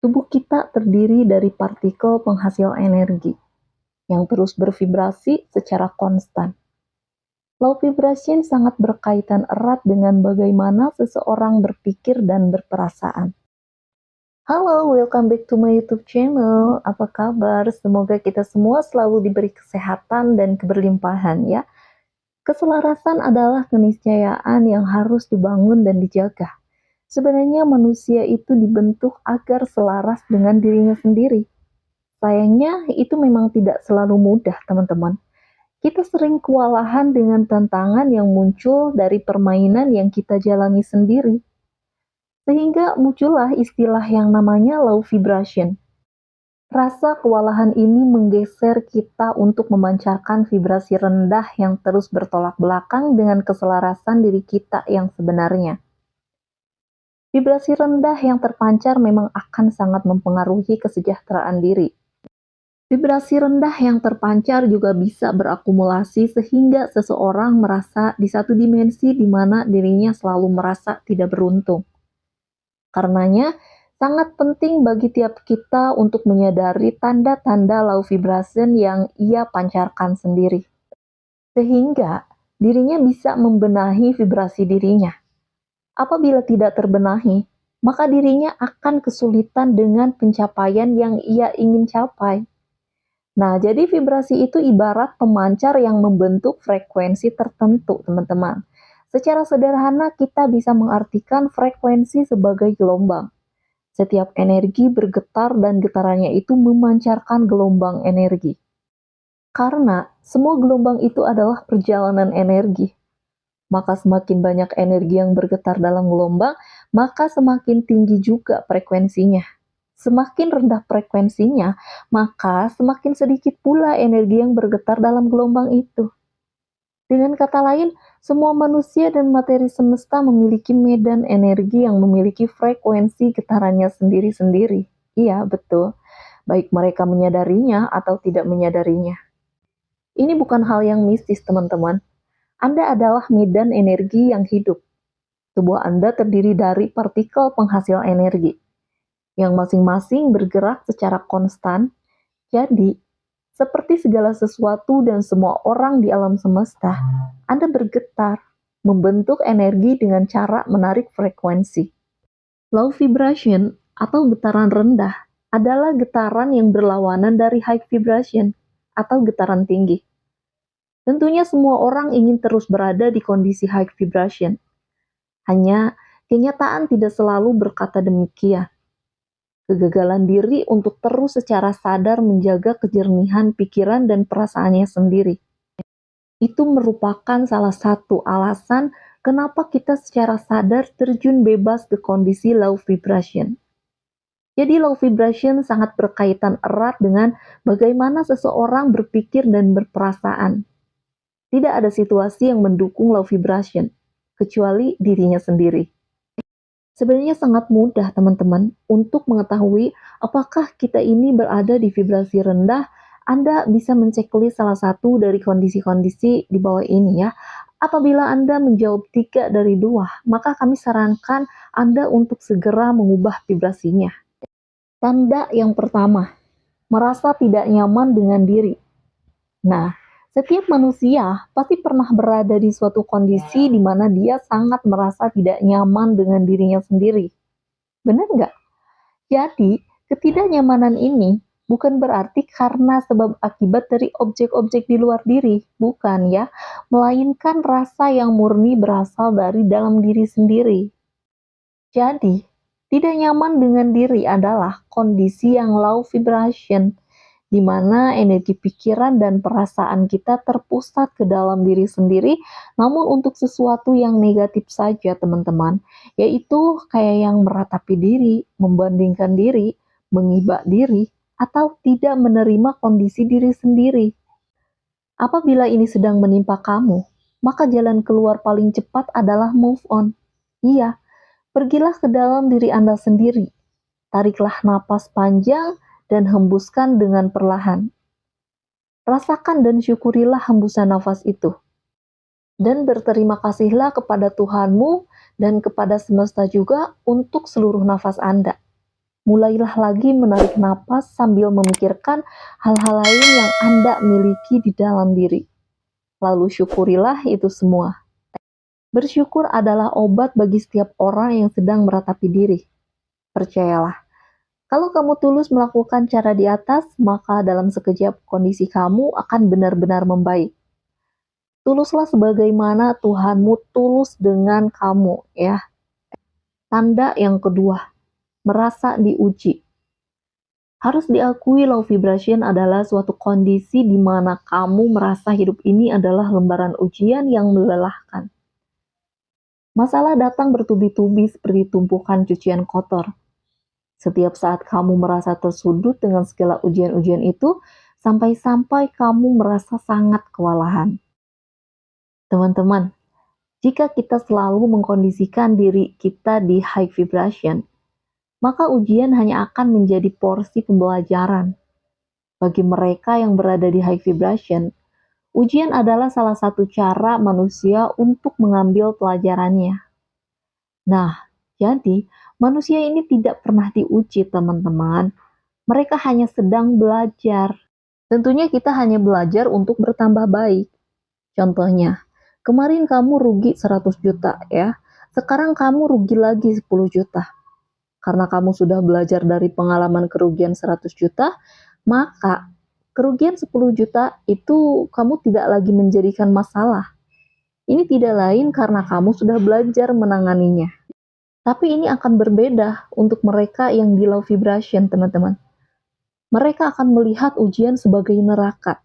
Tubuh kita terdiri dari partikel penghasil energi yang terus bervibrasi secara konstan. Low vibration sangat berkaitan erat dengan bagaimana seseorang berpikir dan berperasaan. Halo, welcome back to my YouTube channel. Apa kabar? Semoga kita semua selalu diberi kesehatan dan keberlimpahan ya. Keselarasan adalah keniscayaan yang harus dibangun dan dijaga. Sebenarnya manusia itu dibentuk agar selaras dengan dirinya sendiri. Sayangnya itu memang tidak selalu mudah, teman-teman. Kita sering kewalahan dengan tantangan yang muncul dari permainan yang kita jalani sendiri. Sehingga muncullah istilah yang namanya low vibration. Rasa kewalahan ini menggeser kita untuk memancarkan vibrasi rendah yang terus bertolak belakang dengan keselarasan diri kita yang sebenarnya. Vibrasi rendah yang terpancar memang akan sangat mempengaruhi kesejahteraan diri. Vibrasi rendah yang terpancar juga bisa berakumulasi sehingga seseorang merasa di satu dimensi di mana dirinya selalu merasa tidak beruntung. Karenanya, sangat penting bagi tiap kita untuk menyadari tanda-tanda low vibration yang ia pancarkan sendiri. Sehingga dirinya bisa membenahi vibrasi dirinya. Apabila tidak terbenahi, maka dirinya akan kesulitan dengan pencapaian yang ia ingin capai. Nah, jadi vibrasi itu ibarat pemancar yang membentuk frekuensi tertentu, teman-teman. Secara sederhana, kita bisa mengartikan frekuensi sebagai gelombang. Setiap energi bergetar dan getarannya itu memancarkan gelombang energi. Karena semua gelombang itu adalah perjalanan energi. Maka semakin banyak energi yang bergetar dalam gelombang, maka semakin tinggi juga frekuensinya. Semakin rendah frekuensinya, maka semakin sedikit pula energi yang bergetar dalam gelombang itu. Dengan kata lain, semua manusia dan materi semesta memiliki medan energi yang memiliki frekuensi getarannya sendiri-sendiri. Iya, betul. Baik mereka menyadarinya atau tidak menyadarinya. Ini bukan hal yang mistis, teman-teman. Anda adalah medan energi yang hidup. Tubuh Anda terdiri dari partikel penghasil energi yang masing-masing bergerak secara konstan. Jadi, seperti segala sesuatu dan semua orang di alam semesta, Anda bergetar, membentuk energi dengan cara menarik frekuensi. Low vibration atau getaran rendah adalah getaran yang berlawanan dari high vibration atau getaran tinggi. Tentunya semua orang ingin terus berada di kondisi high vibration. Hanya kenyataan tidak selalu berkata demikian. Kegagalan diri untuk terus secara sadar menjaga kejernihan pikiran dan perasaannya sendiri. Itu merupakan salah satu alasan kenapa kita secara sadar terjun bebas ke kondisi low vibration. Jadi low vibration sangat berkaitan erat dengan bagaimana seseorang berpikir dan berperasaan. Tidak ada situasi yang mendukung low vibration, kecuali dirinya sendiri. Sebenarnya sangat mudah teman-teman untuk mengetahui apakah kita ini berada di vibrasi rendah. Anda bisa menceklis salah satu dari kondisi-kondisi di bawah ini ya. Apabila Anda menjawab 3 dari 2, maka kami sarankan Anda untuk segera mengubah vibrasinya. Tanda yang pertama, merasa tidak nyaman dengan diri. Nah, setiap manusia pasti pernah berada di suatu kondisi di mana dia sangat merasa tidak nyaman dengan dirinya sendiri. Benar nggak? Jadi, ketidaknyamanan ini bukan berarti karena sebab akibat dari objek-objek di luar diri, bukan ya, melainkan rasa yang murni berasal dari dalam diri sendiri. Jadi, tidak nyaman dengan diri adalah kondisi yang low vibration, di mana energi pikiran dan perasaan kita terpusat ke dalam diri sendiri, namun untuk sesuatu yang negatif saja, teman-teman, yaitu kayak yang meratapi diri, membandingkan diri, mengiba diri, atau tidak menerima kondisi diri sendiri. Apabila ini sedang menimpa kamu, maka jalan keluar paling cepat adalah move on. Iya, pergilah ke dalam diri Anda sendiri. Tariklah napas panjang dan hembuskan dengan perlahan. Rasakan dan syukurilah hembusan nafas itu. Dan berterima kasihlah kepada Tuhanmu dan kepada semesta juga untuk seluruh nafas Anda. Mulailah lagi menarik napas sambil memikirkan hal-hal lain yang Anda miliki di dalam diri. Lalu syukurilah itu semua. Bersyukur adalah obat bagi setiap orang yang sedang meratapi diri. Percayalah, kalau kamu tulus melakukan cara di atas, maka dalam sekejap kondisi kamu akan benar-benar membaik. Tuluslah sebagaimana Tuhanmu tulus dengan kamu, ya. Tanda yang kedua, merasa diuji. Harus diakui low vibration adalah suatu kondisi di mana kamu merasa hidup ini adalah lembaran ujian yang melelahkan. Masalah datang bertubi-tubi seperti tumpukan cucian kotor. Setiap saat kamu merasa tersudut dengan segala ujian-ujian itu, sampai-sampai kamu merasa sangat kewalahan. Teman-teman, jika kita selalu mengkondisikan diri kita di high vibration, maka ujian hanya akan menjadi porsi pembelajaran. Bagi mereka yang berada di high vibration, ujian adalah salah satu cara manusia untuk mengambil pelajarannya. Nah, jadi manusia ini tidak pernah diuji, teman-teman. Mereka hanya sedang belajar. Tentunya kita hanya belajar untuk bertambah baik. Contohnya, kemarin kamu rugi 100 juta ya. Sekarang kamu rugi lagi 10 juta. Karena kamu sudah belajar dari pengalaman kerugian 100 juta, maka kerugian 10 juta itu kamu tidak lagi menjadikan masalah. Ini tidak lain karena kamu sudah belajar menanganinya. Tapi ini akan berbeda untuk mereka yang di low vibration, teman-teman. Mereka akan melihat ujian sebagai neraka,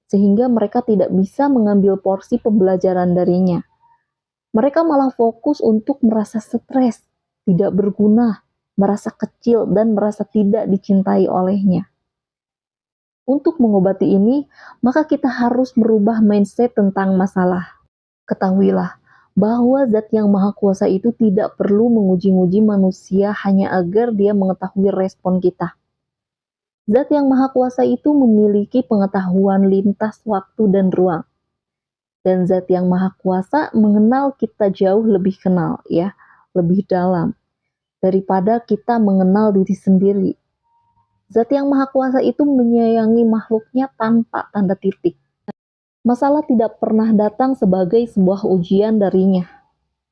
sehingga mereka tidak bisa mengambil porsi pembelajaran darinya. Mereka malah fokus untuk merasa stres, tidak berguna, merasa kecil, dan merasa tidak dicintai olehnya. Untuk mengobati ini, maka kita harus merubah mindset tentang masalah. Ketahuilah bahwa Zat yang Maha Kuasa itu tidak perlu menguji-nguji manusia hanya agar dia mengetahui respon kita. Zat yang Maha Kuasa itu memiliki pengetahuan lintas waktu dan ruang. Dan Zat yang Maha Kuasa mengenal kita jauh lebih kenal, ya, lebih dalam daripada kita mengenal diri sendiri. Zat yang Maha Kuasa itu menyayangi makhluknya tanpa tanda titik. Masalah tidak pernah datang sebagai sebuah ujian darinya,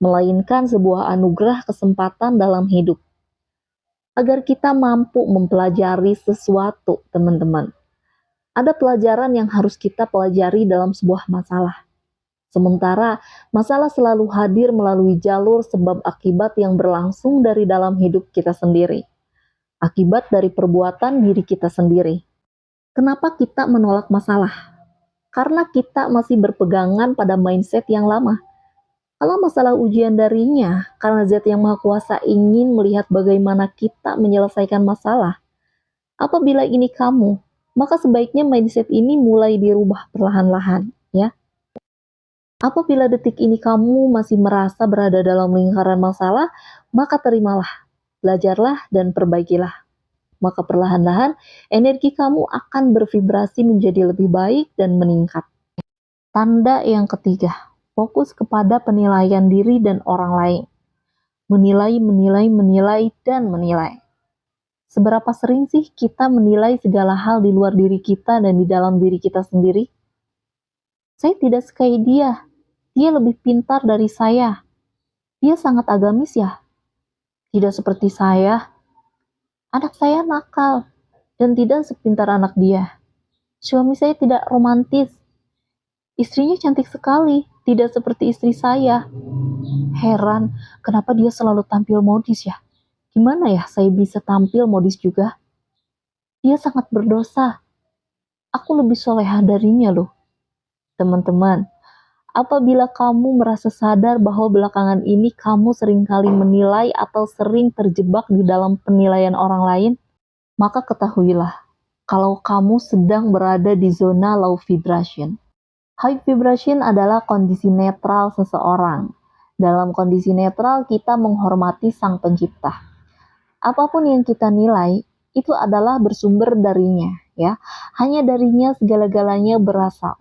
melainkan sebuah anugerah kesempatan dalam hidup. Agar kita mampu mempelajari sesuatu, teman-teman. Ada pelajaran yang harus kita pelajari dalam sebuah masalah. Sementara masalah selalu hadir melalui jalur sebab akibat yang berlangsung dari dalam hidup kita sendiri. Akibat dari perbuatan diri kita sendiri. Kenapa kita menolak masalah? Karena kita masih berpegangan pada mindset yang lama. Kalau masalah ujian darinya, karena Zat yang Maha Kuasa ingin melihat bagaimana kita menyelesaikan masalah. Apabila ini kamu, maka sebaiknya mindset ini mulai dirubah perlahan-lahan, ya. Apabila detik ini kamu masih merasa berada dalam lingkaran masalah, maka terimalah, belajarlah, dan perbaikilah. Maka perlahan-lahan energi kamu akan bervibrasi menjadi lebih baik dan meningkat. Tanda yang ketiga, fokus kepada penilaian diri dan orang lain. Menilai, dan menilai. Seberapa sering sih kita menilai segala hal di luar diri kita dan di dalam diri kita sendiri? Saya tidak sukai dia. Dia lebih pintar dari saya. Dia sangat agamis ya. Tidak seperti saya. Anak saya nakal dan tidak sepintar anak dia. Suami saya tidak romantis. Istrinya cantik sekali, tidak seperti istri saya. Heran, kenapa dia selalu tampil modis ya? Gimana ya saya bisa tampil modis juga? Dia sangat berdosa. Aku lebih soleha darinya loh. Teman-teman, apabila kamu merasa sadar bahwa belakangan ini kamu seringkali menilai atau sering terjebak di dalam penilaian orang lain, maka ketahuilah kalau kamu sedang berada di zona low vibration. High vibration adalah kondisi netral seseorang. Dalam kondisi netral, kita menghormati Sang Pencipta. Apapun yang kita nilai, itu adalah bersumber darinya, ya. Hanya darinya segala-galanya berasal.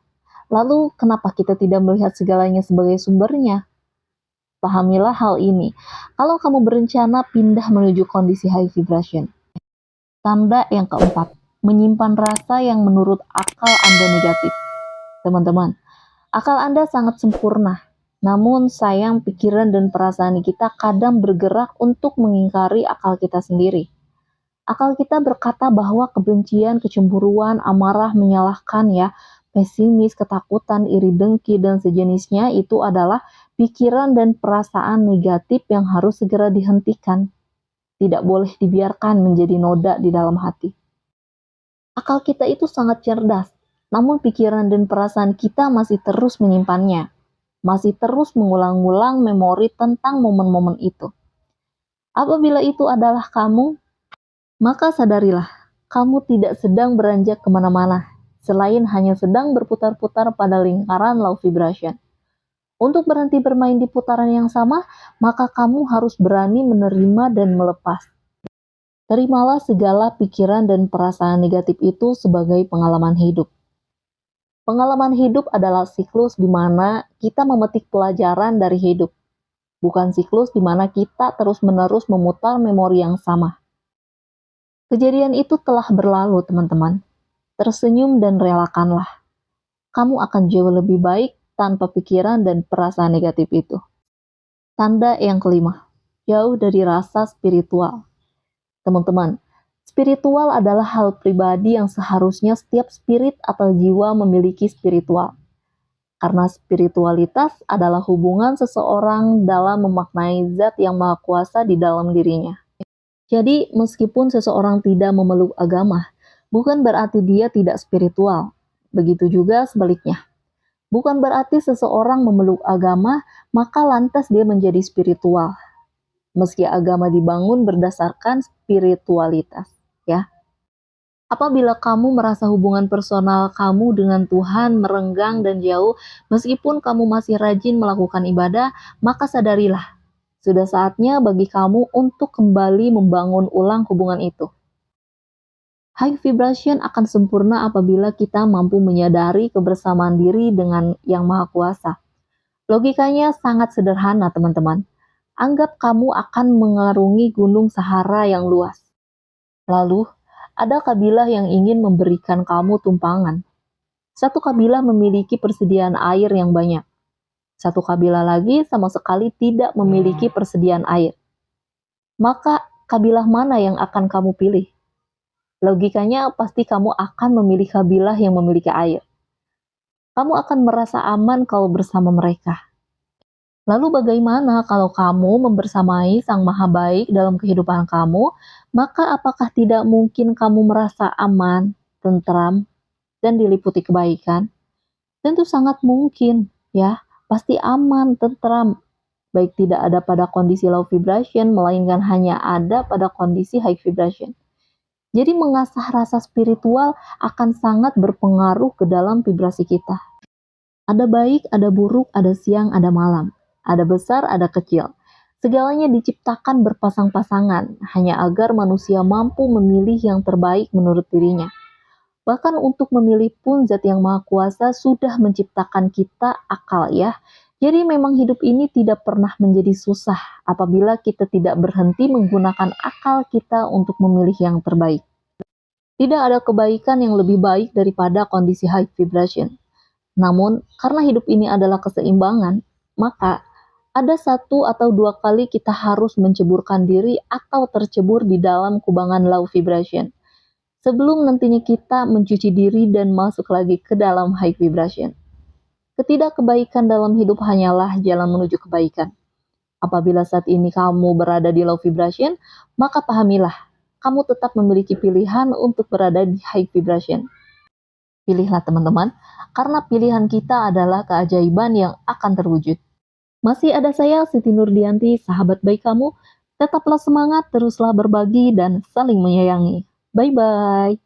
Lalu, kenapa kita tidak melihat segalanya sebagai sumbernya? Pahamilah hal ini. Kalau kamu berencana pindah menuju kondisi high vibration, Tanda yang keempat, menyimpan rasa yang menurut akal Anda negatif. Teman-teman, akal Anda sangat sempurna, namun sayang pikiran dan perasaan kita kadang bergerak untuk mengingkari akal kita sendiri. Akal kita berkata bahwa kebencian, kecemburuan, amarah, menyalahkan ya, pesimis, ketakutan, iri dengki, dan sejenisnya itu adalah pikiran dan perasaan negatif yang harus segera dihentikan. Tidak boleh dibiarkan menjadi noda di dalam hati. Akal kita itu sangat cerdas, namun pikiran dan perasaan kita masih terus menyimpannya, masih terus mengulang-ulang memori tentang momen-momen itu. Apabila itu adalah kamu, maka sadarilah, kamu tidak sedang beranjak kemana-mana, selain hanya sedang berputar-putar pada lingkaran low vibration. Untuk berhenti bermain di putaran yang sama, maka kamu harus berani menerima dan melepas. Terimalah segala pikiran dan perasaan negatif itu sebagai pengalaman hidup. Pengalaman hidup adalah siklus di mana kita memetik pelajaran dari hidup, bukan siklus di mana kita terus-menerus memutar memori yang sama. Kejadian itu telah berlalu, teman-teman. Tersenyum dan relakanlah. Kamu akan jauh lebih baik tanpa pikiran dan perasaan negatif itu. Tanda yang kelima, jauh dari rasa spiritual. Teman-teman, spiritual adalah hal pribadi yang seharusnya setiap spirit atau jiwa memiliki spiritual. Karena spiritualitas adalah hubungan seseorang dalam memaknai zat yang maha kuasa di dalam dirinya. Jadi, meskipun seseorang tidak memeluk agama, bukan berarti dia tidak spiritual. Begitu juga sebaliknya. Bukan berarti seseorang memeluk agama, maka lantas dia menjadi spiritual. Meski agama dibangun berdasarkan spiritualitas, ya. Apabila kamu merasa hubungan personal kamu dengan Tuhan merenggang dan jauh, meskipun kamu masih rajin melakukan ibadah, maka sadarilah, sudah saatnya bagi kamu untuk kembali membangun ulang hubungan itu. High vibration akan sempurna apabila kita mampu menyadari kebersamaan diri dengan Yang Maha Kuasa. Logikanya sangat sederhana, teman-teman. Anggap kamu akan mengarungi gunung Sahara yang luas. Lalu, ada kabilah yang ingin memberikan kamu tumpangan. Satu kabilah memiliki persediaan air yang banyak. Satu kabilah lagi sama sekali tidak memiliki persediaan air. Maka, kabilah mana yang akan kamu pilih? Logikanya pasti kamu akan memilih kabilah yang memiliki air. Kamu akan merasa aman kalau bersama mereka. Lalu bagaimana kalau kamu membersamai Sang Maha Baik dalam kehidupan kamu, maka apakah tidak mungkin kamu merasa aman, tentram, dan diliputi kebaikan? Tentu sangat mungkin, ya, pasti aman, tentram. Baik tidak ada pada kondisi low vibration, melainkan hanya ada pada kondisi high vibration. Jadi mengasah rasa spiritual akan sangat berpengaruh ke dalam vibrasi kita. Ada baik, ada buruk, ada siang, ada malam. Ada besar, ada kecil. Segalanya diciptakan berpasang-pasangan, hanya agar manusia mampu memilih yang terbaik menurut dirinya. Bahkan untuk memilih pun Zat yang Maha Kuasa sudah menciptakan kita akal ya. Jadi memang hidup ini tidak pernah menjadi susah apabila kita tidak berhenti menggunakan akal kita untuk memilih yang terbaik. Tidak ada kebaikan yang lebih baik daripada kondisi high vibration. Namun, karena hidup ini adalah keseimbangan, maka ada 1 atau 2 kali kita harus menceburkan diri atau tercebur di dalam kubangan low vibration. Sebelum nantinya kita mencuci diri dan masuk lagi ke dalam high vibration. Ketidakkebaikan dalam hidup hanyalah jalan menuju kebaikan. Apabila saat ini kamu berada di low vibration, maka pahamilah, kamu tetap memiliki pilihan untuk berada di high vibration. Pilihlah teman-teman, karena pilihan kita adalah keajaiban yang akan terwujud. Masih ada saya, Siti Nurdianti, sahabat baik kamu. Tetaplah semangat, teruslah berbagi, dan saling menyayangi. Bye-bye.